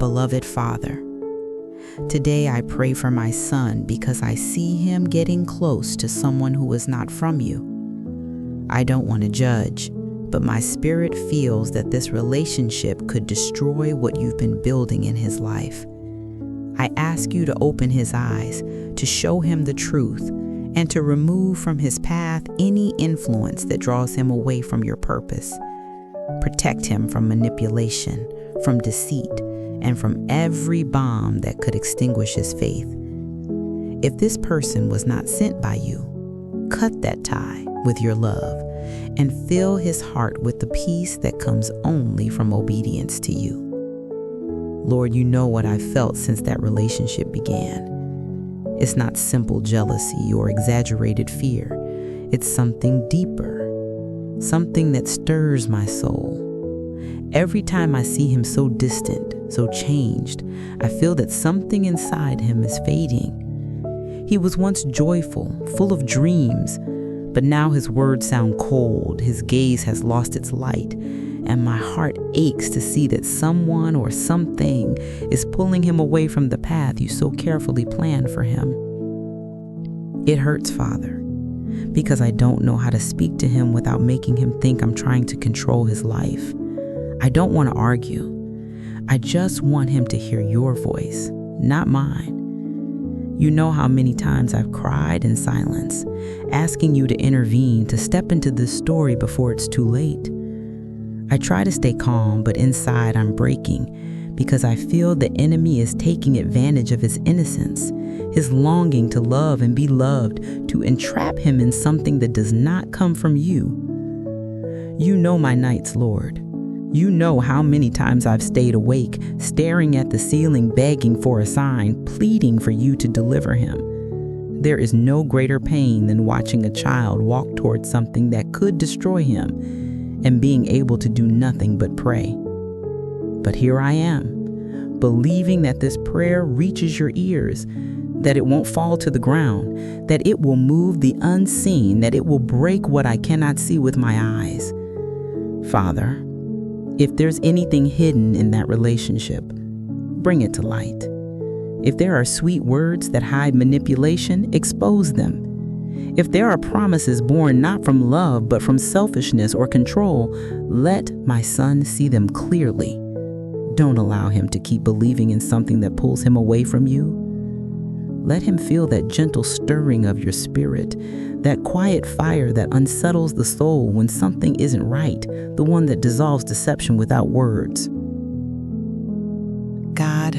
beloved Father. Today I pray for my son because I see him getting close to someone who is not from you. I don't want to judge, but my spirit feels that this relationship could destroy what you've been building in his life. I ask you to open his eyes, to show him the truth, and to remove from his path any influence that draws him away from your purpose. Protect him from manipulation, from deceit, and from every bomb that could extinguish his faith. If this person was not sent by you, cut that tie with your love and fill his heart with the peace that comes only from obedience to you. Lord, you know what I've felt since that relationship began. It's not simple jealousy or exaggerated fear. It's something deeper, something that stirs my soul. Every time I see him so distant, so changed, I feel that something inside him is fading. He was once joyful, full of dreams, but now his words sound cold, his gaze has lost its light, and my heart aches to see that someone or something is pulling him away from the path you so carefully planned for him. It hurts, Father, because I don't know how to speak to him without making him think I'm trying to control his life. I don't want to argue. I just want him to hear your voice, not mine. You know how many times I've cried in silence, asking you to intervene, to step into this story before it's too late. I try to stay calm, but inside I'm breaking because I feel the enemy is taking advantage of his innocence, his longing to love and be loved, to entrap him in something that does not come from you. You know my nights, Lord. You know how many times I've stayed awake, staring at the ceiling, begging for a sign, pleading for you to deliver him. There is no greater pain than watching a child walk towards something that could destroy him and being able to do nothing but pray. But here I am, believing that this prayer reaches your ears, that it won't fall to the ground, that it will move the unseen, that it will break what I cannot see with my eyes. Father, if there's anything hidden in that relationship, bring it to light. If there are sweet words that hide manipulation, expose them. If there are promises born not from love but from selfishness or control, let my son see them clearly. Don't allow him to keep believing in something that pulls him away from you. Let him feel that gentle stirring of your spirit, that quiet fire that unsettles the soul when something isn't right, the one that dissolves deception without words. God,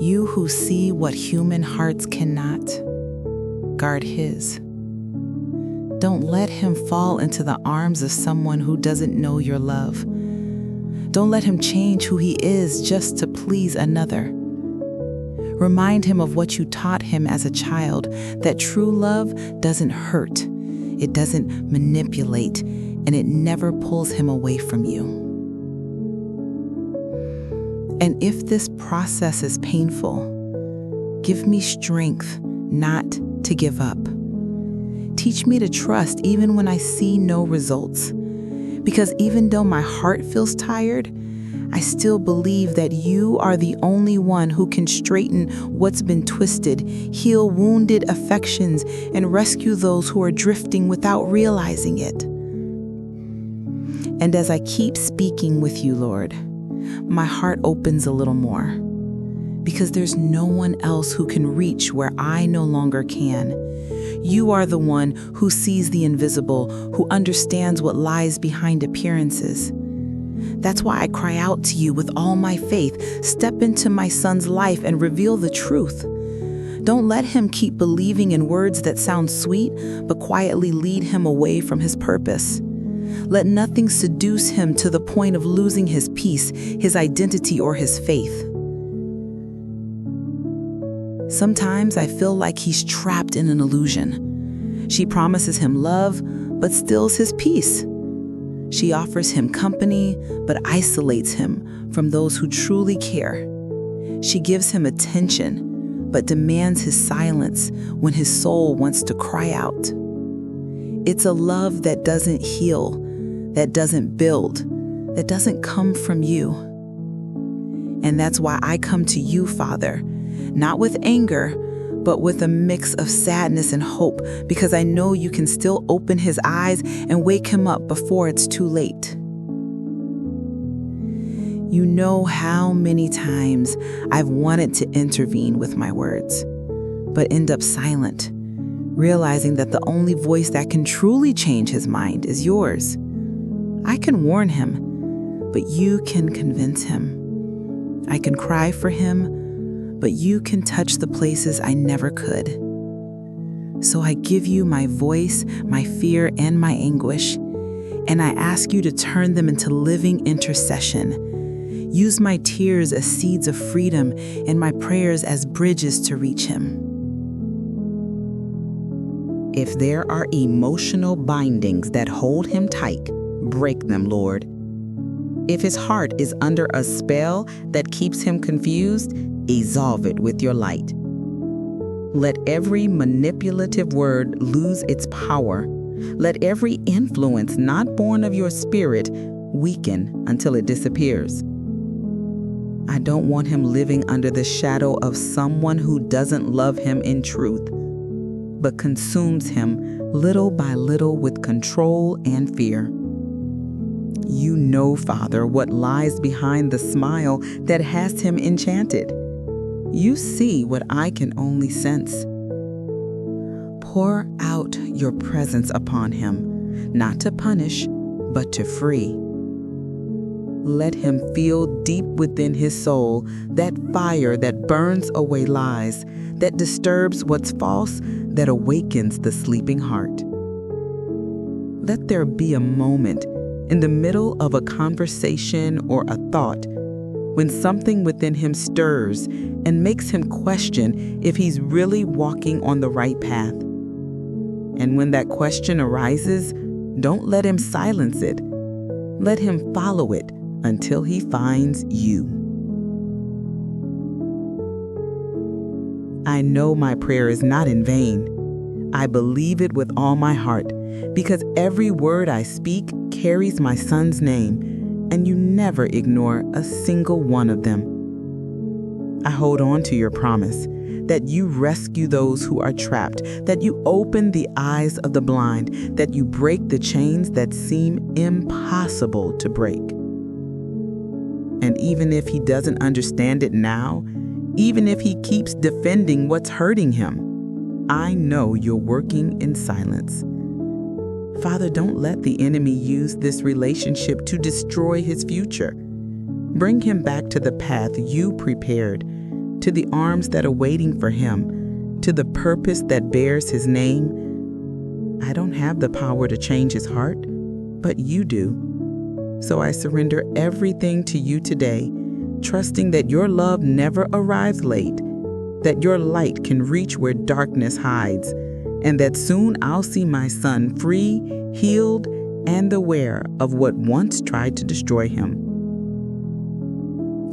you who see what human hearts cannot, guard his. Don't let him fall into the arms of someone who doesn't know your love. Don't let him change who he is just to please another. Remind him of what you taught him as a child, that true love doesn't hurt, it doesn't manipulate, and it never pulls him away from you. And if this process is painful, give me strength not to give up. Teach me to trust even when I see no results. Because even though my heart feels tired, I still believe that you are the only one who can straighten what's been twisted, heal wounded affections, and rescue those who are drifting without realizing it. And as I keep speaking with you, Lord, my heart opens a little more, because there's no one else who can reach where I no longer can. You are the one who sees the invisible, who understands what lies behind appearances. That's why I cry out to you with all my faith. Step into my son's life and reveal the truth. Don't let him keep believing in words that sound sweet, but quietly lead him away from his purpose. Let nothing seduce him to the point of losing his peace, his identity, or his faith. Sometimes I feel like he's trapped in an illusion. She promises him love, but steals his peace. She offers him company, but isolates him from those who truly care. She gives him attention, but demands his silence when his soul wants to cry out. It's a love that doesn't heal, that doesn't build, that doesn't come from you. And that's why I come to you, Father, not with anger, but with a mix of sadness and hope, because I know you can still open his eyes and wake him up before it's too late. You know how many times I've wanted to intervene with my words, but end up silent, realizing that the only voice that can truly change his mind is yours. I can warn him, but you can convince him. I can cry for him, but you can touch the places I never could. So I give you my voice, my fear, and my anguish, and I ask you to turn them into living intercession. Use my tears as seeds of freedom and my prayers as bridges to reach him. If there are emotional bindings that hold him tight, break them, Lord. If his heart is under a spell that keeps him confused, dissolve it with your light. Let every manipulative word lose its power. Let every influence not born of your spirit weaken until it disappears. I don't want him living under the shadow of someone who doesn't love him in truth, but consumes him little by little with control and fear. You know, Father, what lies behind the smile that has him enchanted. You see what I can only sense. Pour out your presence upon him, not to punish, but to free. Let him feel deep within his soul that fire that burns away lies, that disturbs what's false, that awakens the sleeping heart. Let there be a moment in the middle of a conversation or a thought when something within him stirs and makes him question if he's really walking on the right path. And when that question arises, don't let him silence it. Let him follow it until he finds you. I know my prayer is not in vain. I believe it with all my heart, because every word I speak carries my son's name, and you never ignore a single one of them. I hold on to your promise that you rescue those who are trapped, that you open the eyes of the blind, that you break the chains that seem impossible to break. And even if he doesn't understand it now, even if he keeps defending what's hurting him, I know you're working in silence. Father, don't let the enemy use this relationship to destroy his future. Bring him back to the path you prepared, to the arms that are waiting for him, to the purpose that bears his name. I don't have the power to change his heart, but you do. So I surrender everything to you today, trusting that your love never arrives late, that your light can reach where darkness hides, and that soon I'll see my son free, healed, and aware of what once tried to destroy him.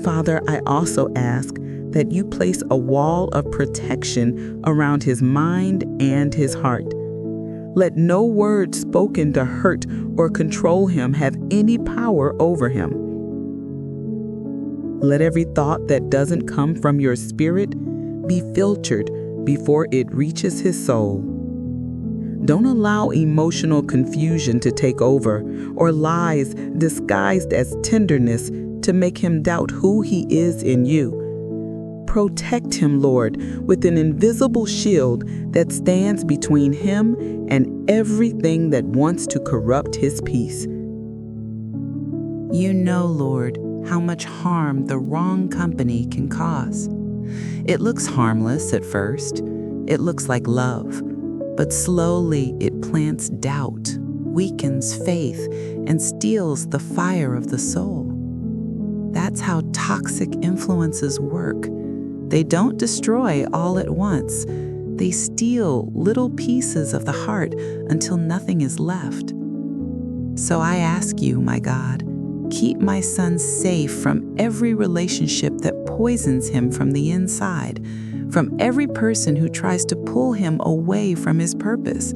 Father, I also ask that you place a wall of protection around his mind and his heart. Let no word spoken to hurt or control him have any power over him. Let every thought that doesn't come from your spirit be filtered before it reaches his soul. Don't allow emotional confusion to take over, or lies disguised as tenderness to make him doubt who he is in you. Protect him, Lord, with an invisible shield that stands between him and everything that wants to corrupt his peace. You know, Lord, how much harm the wrong company can cause. It looks harmless at first. It looks like love. But slowly it plants doubt, weakens faith, and steals the fire of the soul. That's how toxic influences work. They don't destroy all at once. They steal little pieces of the heart until nothing is left. So I ask you, my God, keep my son safe from every relationship that poisons him from the inside, from every person who tries to pull him away from his purpose.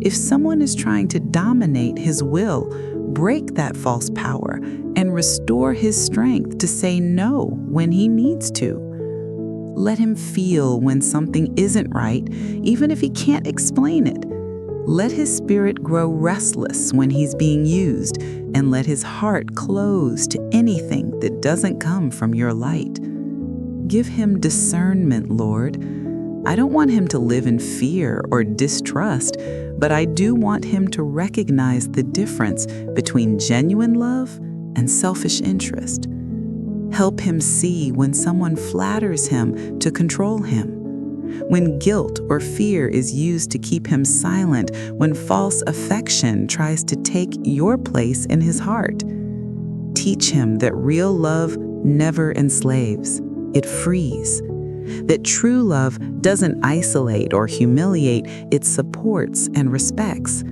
If someone is trying to dominate his will, break that false power and restore his strength to say no when he needs to. Let him feel when something isn't right, even if he can't explain it. Let his spirit grow restless when he's being used, and let his heart close to anything that doesn't come from your light. Give him discernment, Lord. I don't want him to live in fear or distrust, but I do want him to recognize the difference between genuine love and selfish interest. Help him see when someone flatters him to control him, when guilt or fear is used to keep him silent, when false affection tries to take your place in his heart. Teach him that real love never enslaves, it frees. That true love doesn't isolate or humiliate, it supports and respects.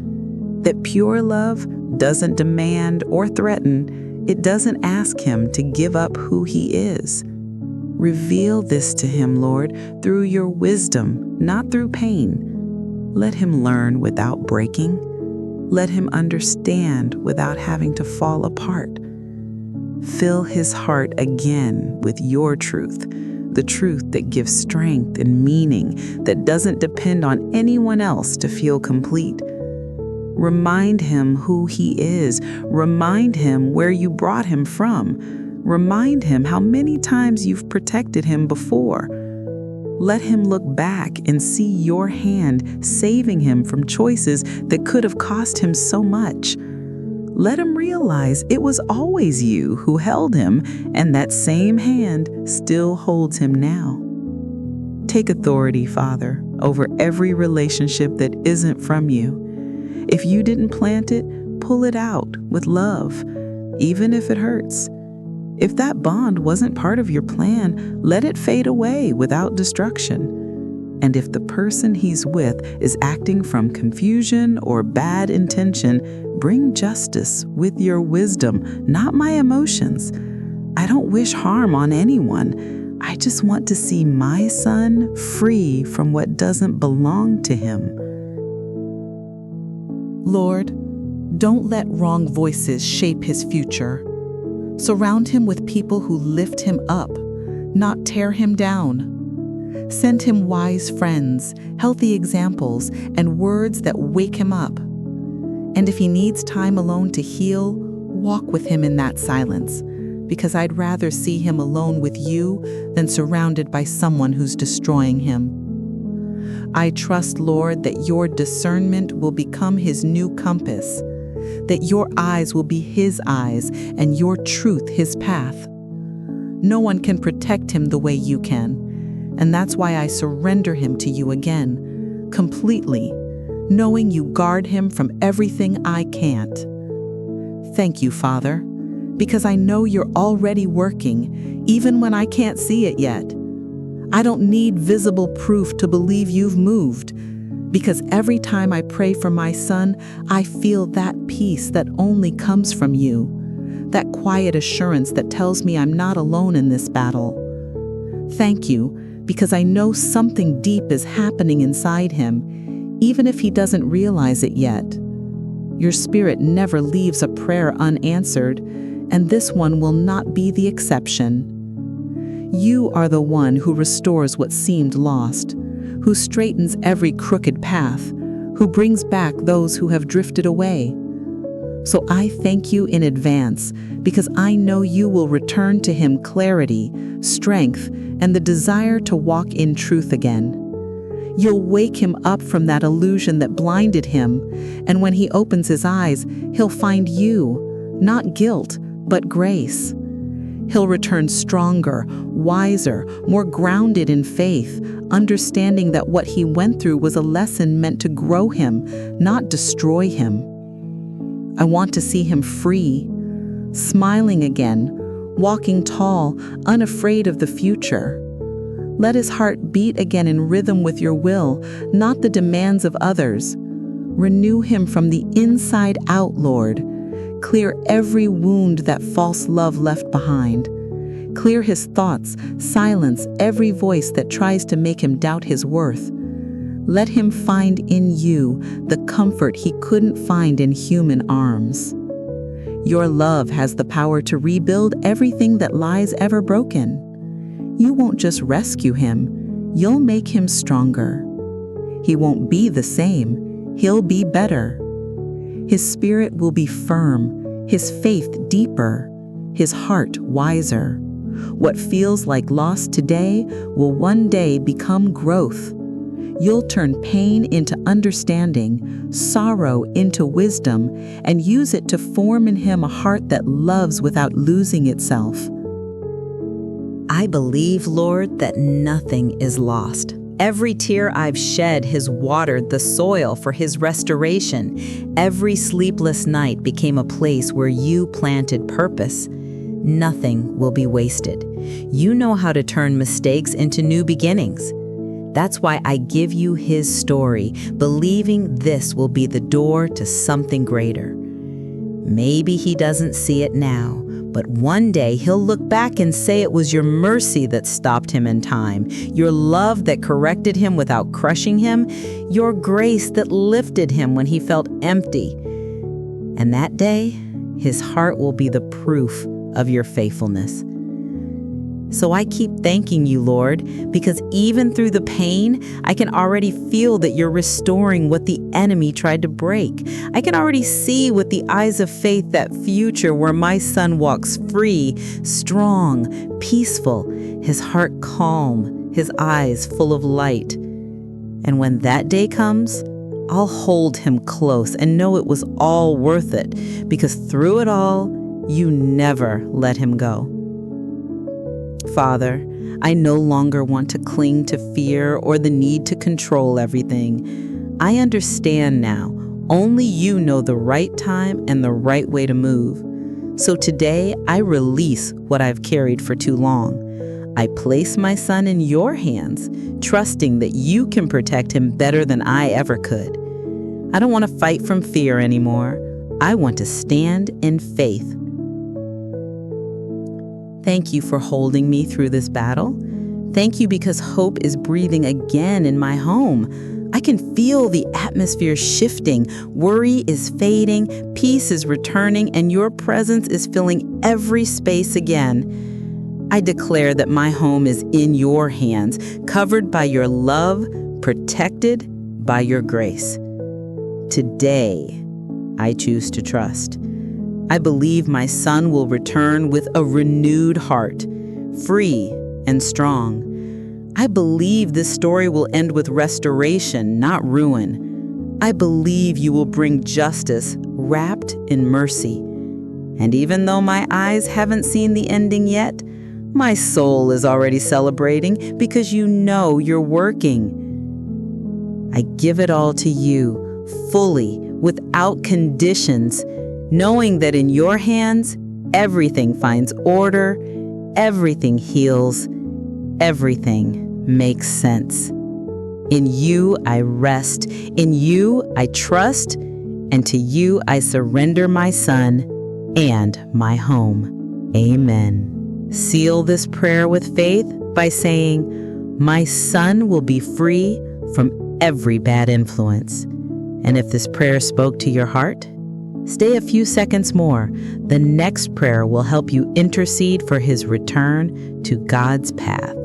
That pure love doesn't demand or threaten, it doesn't ask him to give up who he is. Reveal this to him, Lord, through your wisdom, not through pain. Let him learn without breaking. Let him understand without having to fall apart. Fill his heart again with your truth, the truth that gives strength and meaning, that doesn't depend on anyone else to feel complete. Remind him who he is. Remind him where you brought him from. Remind him how many times you've protected him before. Let him look back and see your hand saving him from choices that could have cost him so much. Let him realize it was always you who held him, and that same hand still holds him now. Take authority, Father, over every relationship that isn't from you. If you didn't plant it, pull it out with love, even if it hurts. If that bond wasn't part of your plan, let it fade away without destruction. And if the person he's with is acting from confusion or bad intention, bring justice with your wisdom, not my emotions. I don't wish harm on anyone. I just want to see my son free from what doesn't belong to him. Lord, don't let wrong voices shape his future. Surround him with people who lift him up, not tear him down. Send him wise friends, healthy examples, and words that wake him up. And if he needs time alone to heal, walk with him in that silence, because I'd rather see him alone with you than surrounded by someone who's destroying him. I trust, Lord, that your discernment will become his new compass, that your eyes will be his eyes and your truth his path. No one can protect him the way you can, and that's why I surrender him to you again, completely, knowing you guard him from everything I can't. Thank you, Father, because I know you're already working, even when I can't see it yet. I don't need visible proof to believe you've moved, because every time I pray for my son, I feel that peace that only comes from you, that quiet assurance that tells me I'm not alone in this battle. Thank you, because I know something deep is happening inside him, even if he doesn't realize it yet. Your Spirit never leaves a prayer unanswered, and this one will not be the exception. You are the one who restores what seemed lost, who straightens every crooked path, who brings back those who have drifted away. So I thank you in advance, because I know you will return to him clarity, strength, and the desire to walk in truth again. You'll wake him up from that illusion that blinded him, and when he opens his eyes, he'll find you, not guilt, but grace. He'll return stronger, wiser, more grounded in faith, understanding that what he went through was a lesson meant to grow him, not destroy him. I want to see him free, smiling again, walking tall, unafraid of the future. Let his heart beat again in rhythm with your will, not the demands of others. Renew him from the inside out, Lord. Clear every wound that false love left behind. Clear his thoughts, silence every voice that tries to make him doubt his worth. Let him find in you the comfort he couldn't find in human arms. Your love has the power to rebuild everything that lies ever broken. You won't just rescue him, you'll make him stronger. He won't be the same, he'll be better. His spirit will be firm, his faith deeper, his heart wiser. What feels like loss today will one day become growth. You'll turn pain into understanding, sorrow into wisdom, and use it to form in him a heart that loves without losing itself. I believe, Lord, that nothing is lost. Every tear I've shed has watered the soil for his restoration. Every sleepless night became a place where you planted purpose. Nothing will be wasted. You know how to turn mistakes into new beginnings. That's why I give you his story, believing this will be the door to something greater. Maybe he doesn't see it now, but one day he'll look back and say it was your mercy that stopped him in time, your love that corrected him without crushing him, your grace that lifted him when he felt empty. And that day, his heart will be the proof of your faithfulness. So I keep thanking you, Lord, because even through the pain, I can already feel that you're restoring what the enemy tried to break. I can already see with the eyes of faith that future where my son walks free, strong, peaceful, his heart calm, his eyes full of light. And when that day comes, I'll hold him close and know it was all worth it, because through it all, you never let him go. Father, I no longer want to cling to fear or the need to control everything. I understand now, only you know the right time and the right way to move. So today, I release what I've carried for too long. I place my son in your hands, trusting that you can protect him better than I ever could. I don't want to fight from fear anymore. I want to stand in faith. Thank you for holding me through this battle. Thank you because hope is breathing again in my home. I can feel the atmosphere shifting. Worry is fading, peace is returning, and your presence is filling every space again. I declare that my home is in your hands, covered by your love, protected by your grace. Today, I choose to trust. I believe my son will return with a renewed heart, free and strong. I believe this story will end with restoration, not ruin. I believe you will bring justice wrapped in mercy. And even though my eyes haven't seen the ending yet, my soul is already celebrating because you know you're working. I give it all to you, fully, without conditions, knowing that in your hands, everything finds order, everything heals, everything makes sense. In you I rest, in you I trust, and to you I surrender my son and my home. Amen. Seal this prayer with faith by saying, my son will be free from every bad influence. And if this prayer spoke to your heart, stay a few seconds more. The next prayer will help you intercede for his return to God's path.